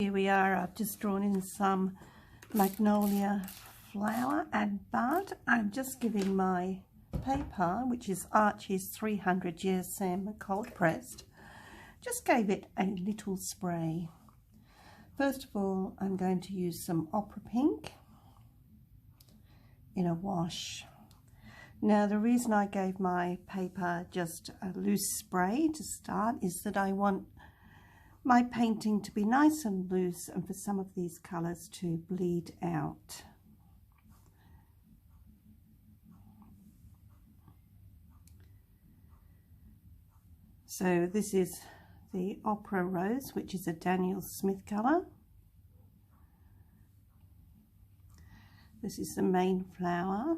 Here we are, I've just drawn in some magnolia flower and bud. I'm just giving my paper, which is Archie's 300 Year Sam cold pressed, just gave it a little spray. First of all, I'm going to use some opera pink in a wash. Now the reason I gave my paper just a loose spray to start is that I want my painting to be nice and loose and for some of these colours to bleed out. So this is the Opera Rose, which is a Daniel Smith colour. This is the main flower.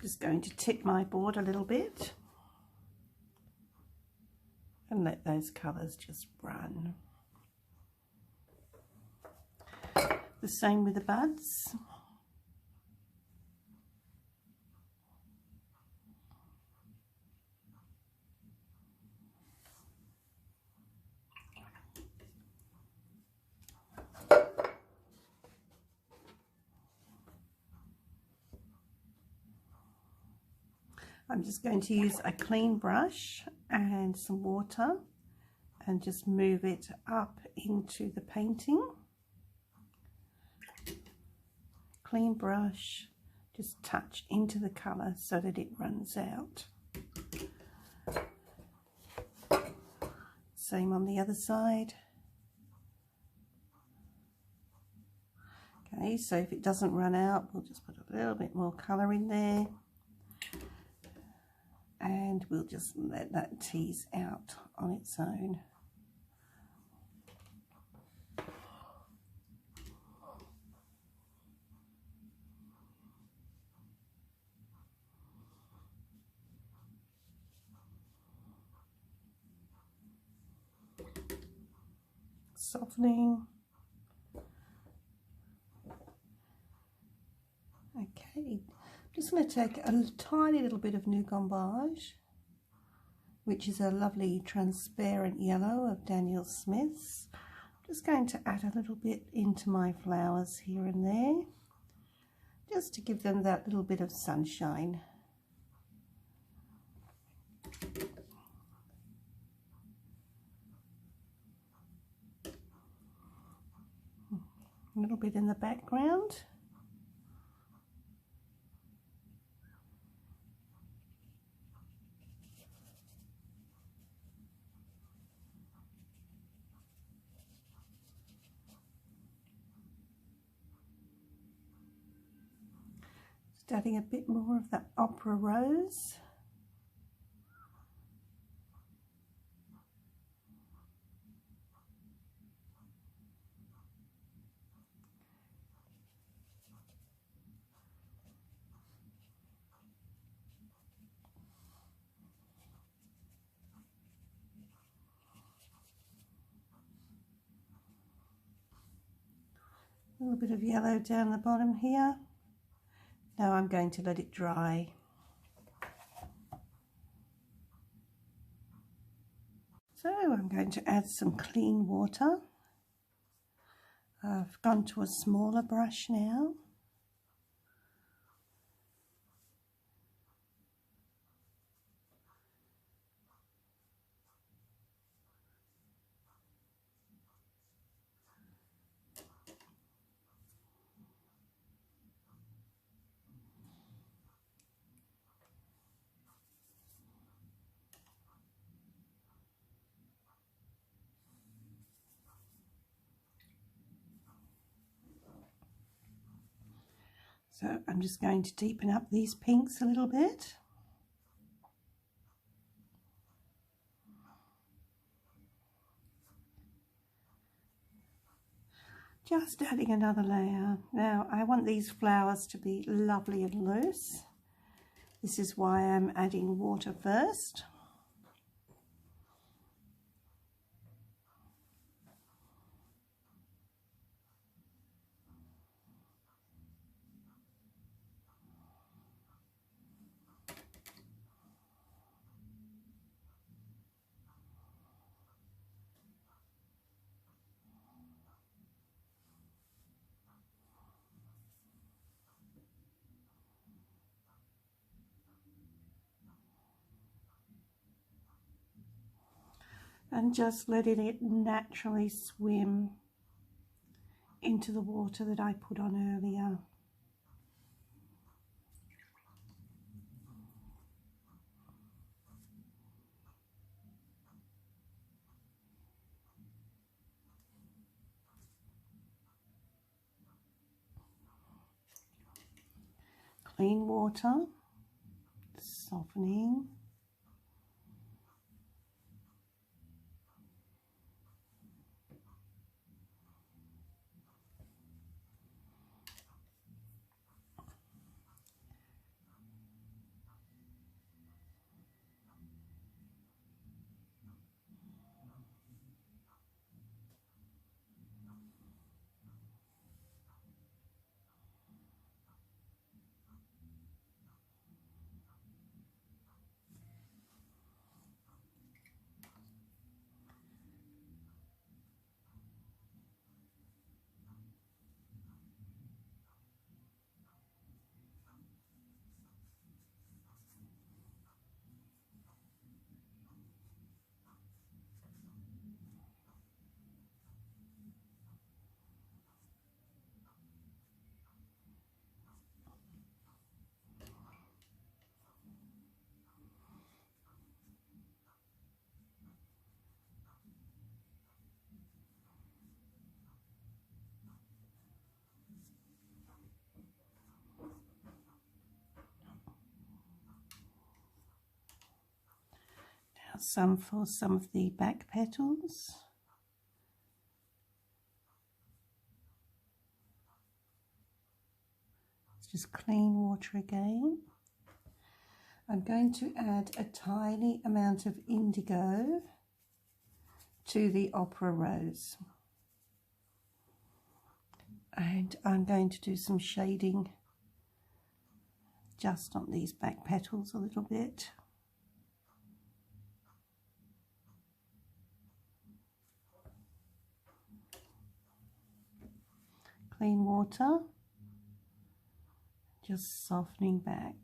Just going to tip my board a little bit and let those colours just run. The same with the buds. I'm just going to use a clean brush and some water and just move it up into the painting. Clean brush, just touch into the colour so that it runs out. Same on the other side. Okay, so if it doesn't run out, we'll just put a little bit more colour in there. And we'll just let that tease out on its own. Softening. Okay. Just going to take a tiny little bit of Nu Gombage, which is a lovely transparent yellow of Daniel Smith's. Just going to add a little bit into my flowers here and there, just to give them that little bit of sunshine. A little bit in the background. Adding a bit more of that Opera Rose. A little bit of yellow down the bottom here. Now I'm going to let it dry. So I'm going to add some clean water. I've gone to a smaller brush now. So I'm just going to deepen up these pinks a little bit. Just adding another layer. Now I want these flowers to be lovely and loose. This is why I'm adding water first. and just letting it naturally swim into the water that I put on earlier. Clean water, softening. Some for some of the back petals. It's just clean water again. I'm going to add a tiny amount of indigo to the Opera Rose. And I'm going to do some shading just on these back petals a little bit. Clean water, just softening back.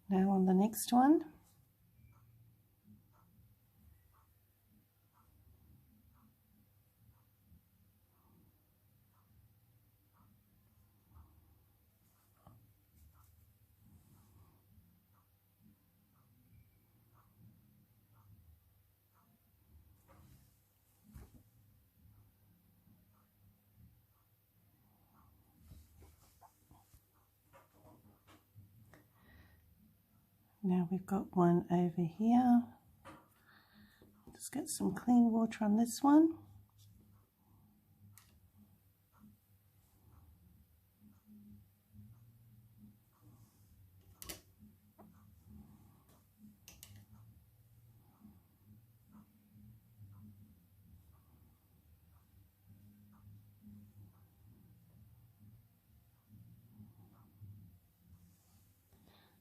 Now on the next one. Now we've got one over here. Just get some clean water on this one.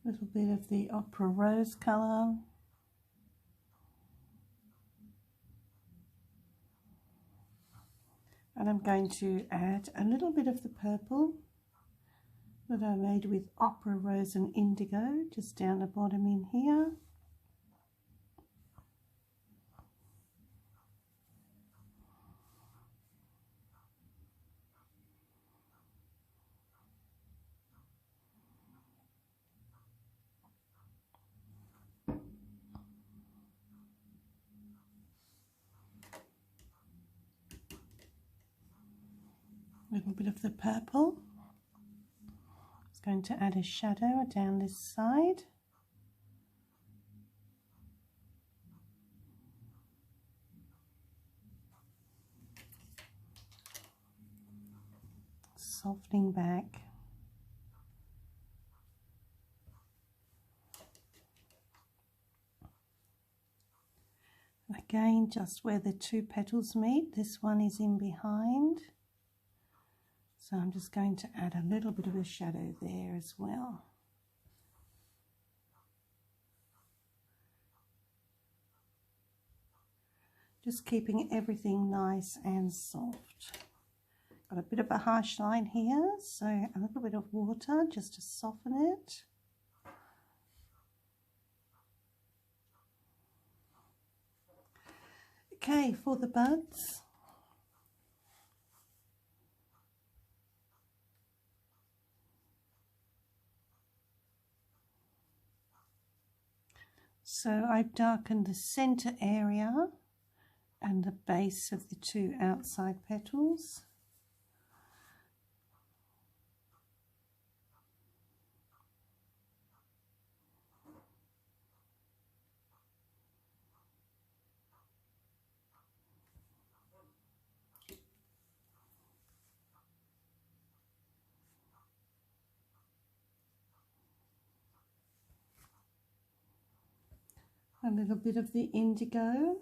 A little bit of the Opera Rose colour. And I'm going to add a little bit of the purple that I made with Opera Rose and Indigo, just down the bottom in here. A little bit of the purple. It's going to add a shadow down this side. Softening back. Again, just where the two petals meet, this one is in behind. So I'm just going to add a little bit of a shadow there as well. Just keeping everything nice and soft. Got a bit of a harsh line here, so a little bit of water just to soften it. Okay, for the buds, so I've darkened the centre area and the base of the two outside petals. A little bit of the indigo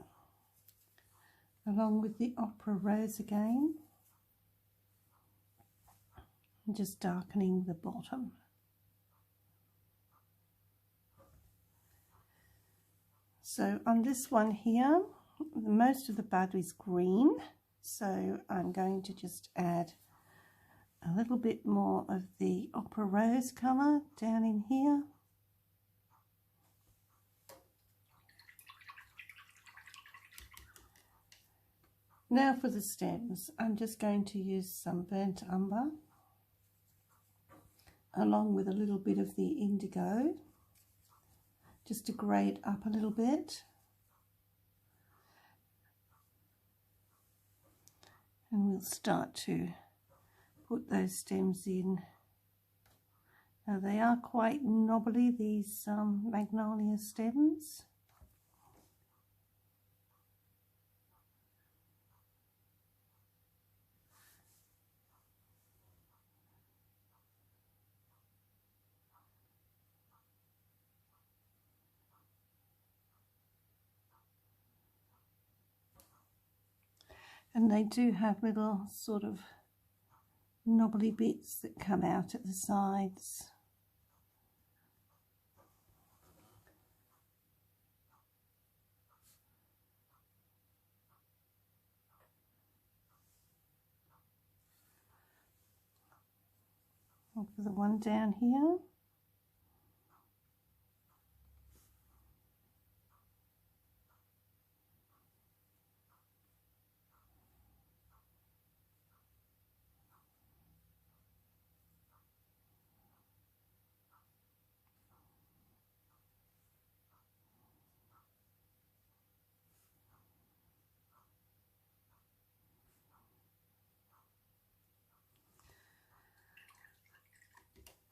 along with the opera rose again, and just darkening the bottom. So on this one here, most of the bud is green, so I'm going to just add a little bit more of the opera rose colour down in here. Now for the stems, I'm just going to use some burnt umber along with a little bit of the indigo, just to grade up a little bit. And we'll start to put those stems in. Now they are quite knobbly, these magnolia stems. And they do have little sort of knobbly bits that come out at the sides. And for the one down here.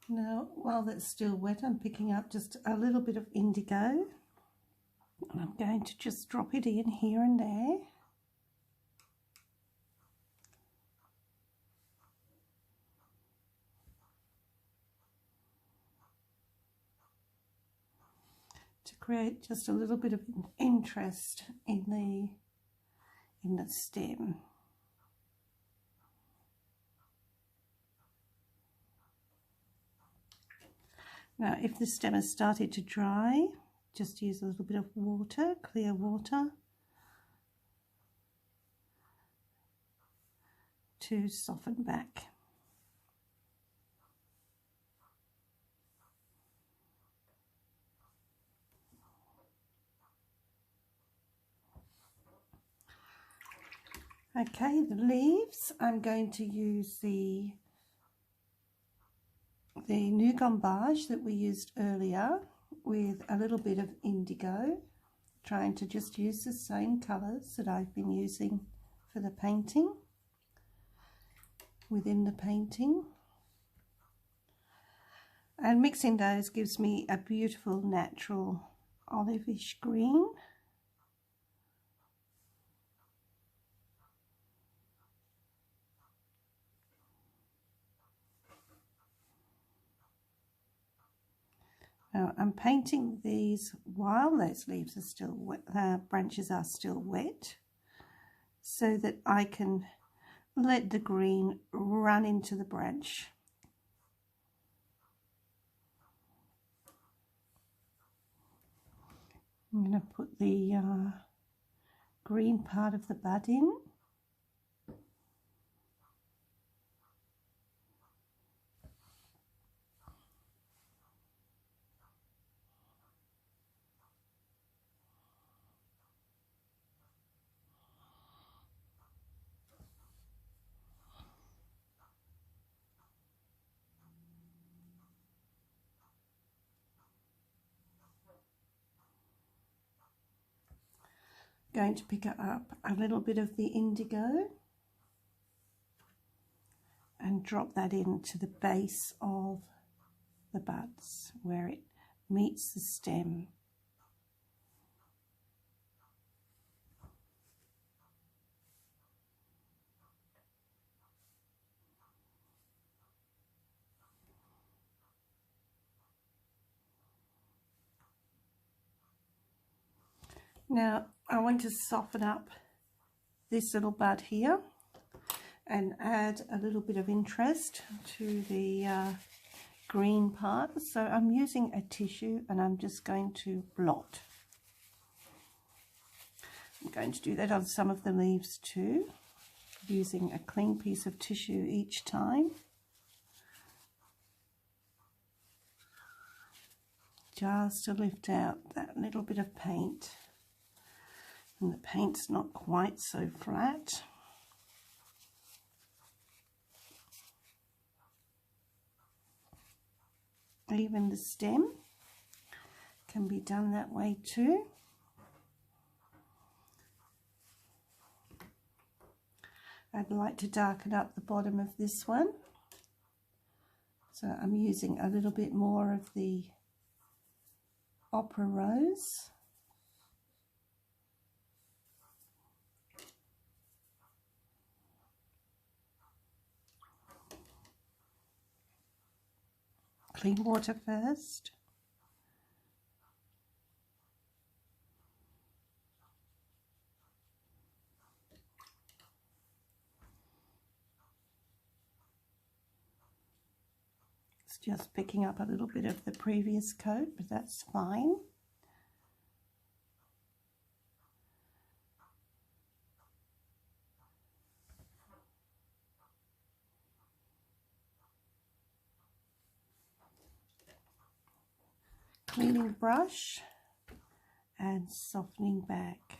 Now, while that's still wet, I'm picking up just a little bit of indigo, and I'm going to just drop it in here and there. To create just a little bit of interest in the stem. Now, if the stem has started to dry, just use a little bit of water, clear water, to soften back. Okay, the leaves, I'm going to use the new gombage that we used earlier with a little bit of indigo, trying to just use the same colours that I've been using for the painting, within the painting. And mixing those gives me a beautiful natural olive-ish green. Now I'm painting these while those leaves are still wet, branches are still wet, so that I can let the green run into the branch. I'm going to put the green part of the bud in. Going to pick up a little bit of the indigo and drop that into the base of the buds where it meets the stem. Now I want to soften up this little bud here and add a little bit of interest to the green part. So I'm using a tissue and I'm just going to blot. I'm going to do that on some of the leaves too, using a clean piece of tissue each time. Just to lift out that little bit of paint. And the paint's not quite so flat. Even the stem can be done that way too. I'd like to darken up the bottom of this one. So I'm using a little bit more of the Opera Rose. Clean water first. It's just picking up a little bit of the previous coat, but that's fine. Cleaning the brush and softening back.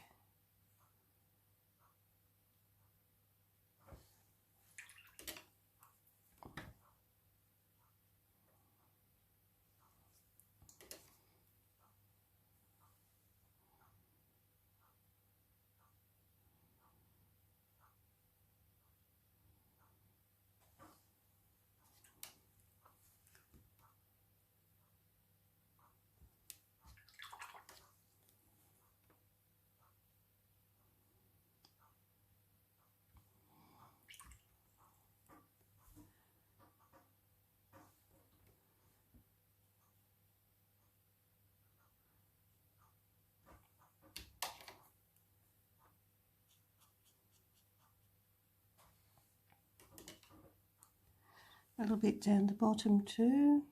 A little bit down the bottom too.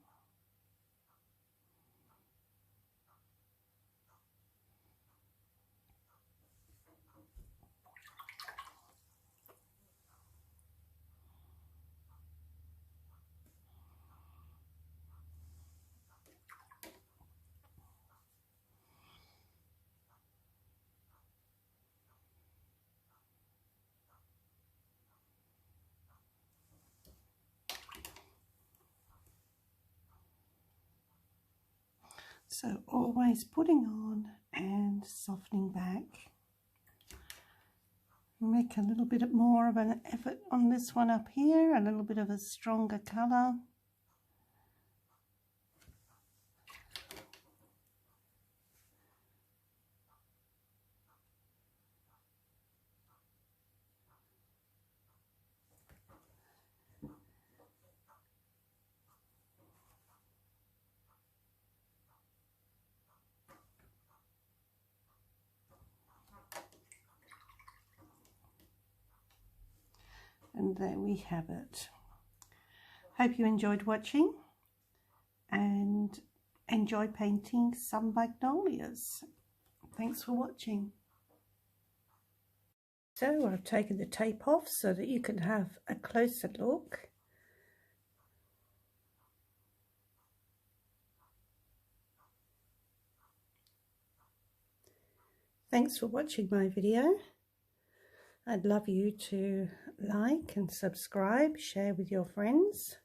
So always putting on and softening back. Make a little bit more of an effort on this one up here, a little bit of a stronger colour. And there we have it. Hope you enjoyed watching and enjoy painting some magnolias. Thanks for watching. So I've taken the tape off so that you can have a closer look. Thanks for watching my video. I'd love you to like and subscribe, share with your friends,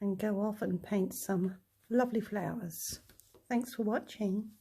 and go off and paint some lovely flowers. Thanks for watching.